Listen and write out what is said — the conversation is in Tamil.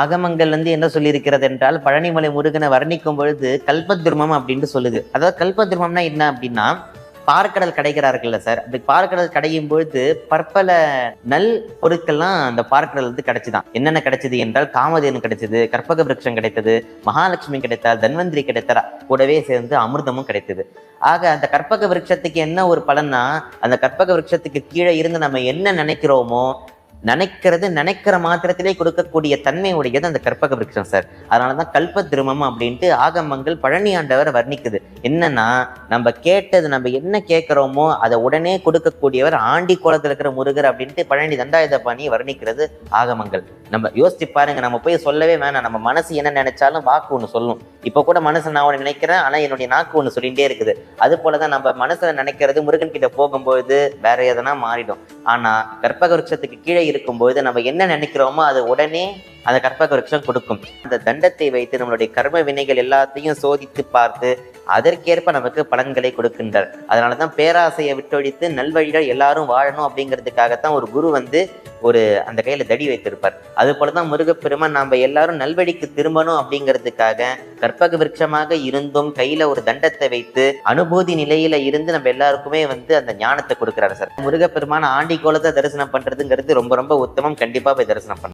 ஆகமங்கள் என்ன சொல்லியிருக்கிறது என்றால், பழனிமலை முருகனை வர்ணிக்கும் பொழுது கல்பத்ருமம் அப்படின்ட்டு சொல்லுது. அதாவது கல்பத்ருமம்னா என்ன அப்படின்னா, பார்க்கடல் கடைகிறார்கள்ல சார், அப்படி பார்க்கடல் கடையும் பொழுது பற்பல நல் பொருட்கள்லாம் அந்த பார்க்கடல் கிடைச்சுதான். என்னென்ன கிடைச்சது என்றால், காமதேனு கிடைச்சது, கற்பக விருட்சம் கிடைத்தது, மகாலட்சுமி கிடைத்தால், தன்வந்திரி கிடைத்தார், கூடவே சேர்ந்து அமிர்தமும் கிடைத்தது. ஆக அந்த கற்பக விருட்சத்துக்கு என்ன ஒரு பலன்னா, அந்த கற்பக விருட்சத்துக்கு கீழே இருந்து நம்ம என்ன நினைக்கிறோமோ, நினைக்கிற மாத்திரத்திலே கொடுக்கக்கூடிய தன்மை உடையது அந்த கற்பக விருட்சம் சார். அதனாலதான் கல்ப திருமம் அப்படின்ட்டு ஆகமங்கள் பழனி ஆண்டவரை வர்ணிக்குது. என்னன்னா, நம்ம கேட்டது, நம்ம என்ன கேட்கிறோமோ அதை உடனே கொடுக்கக்கூடியவர் ஆண்டி கோலத்தில் இருக்கிற முருகர் அப்படின்ட்டு பழனி தண்டாயுதபாணியை வர்ணிக்கிறது ஆகமங்கள். நம்ம யோசிச்சு பாருங்க, நம்ம போய் சொல்லவே வேணாம். நம்ம மனசு என்ன நினைச்சாலும் வாக்கு ஒண்ணு சொல்லும். இப்ப கூட மனசு நான் ஒண்ணு நினைக்கிறேன், ஆனா என்னுடைய நாக்கு ஒண்ணு சொல்லிட்டே இருக்குது. அது போலதான் நம்ம மனசுல நினைக்கிறது முருகன் கிட்ட போகும்போது வேற எதனா மாறிடும். ஆனா கற்பக விருட்சத்துக்கு கீழே இருக்கும்போது நம்ம என்ன நினைக்கிறோமோ அது உடனே அந்த கற்பக விருட்சம் கொடுக்கும். அந்த தண்டத்தை வைத்து நம்மளுடைய கர்ம வினைகள் எல்லாத்தையும் சோதித்து பார்த்து அதற்கேற்ப நமக்கு பலன்களை கொடுக்கின்றார். அதனாலதான் பேராசையை விட்டொழித்து நல்வழிகள் எல்லாரும் வாழணும் அப்படிங்கிறதுக்காகத்தான் ஒரு குரு ஒரு அந்த கையில தடி வைத்திருப்பார். அது போலதான் முருகப்பெருமான் நம்ம எல்லாரும் நல்வழிக்கு திரும்பணும் அப்படிங்கிறதுக்காக கற்பக விருட்சமாக இருந்தும் கையில ஒரு தண்டத்தை வைத்து அனுபூதி நிலையில இருந்து நம்ம எல்லாருக்குமே அந்த ஞானத்தை கொடுக்கிறாரு சார். முருகப்பெருமான ஆண்டி கோலத்தை தரிசனம் பண்றதுங்கிறது ரொம்ப ரொம்ப உத்தமம். கண்டிப்பா போய் தரிசனம் பண்ணணும்.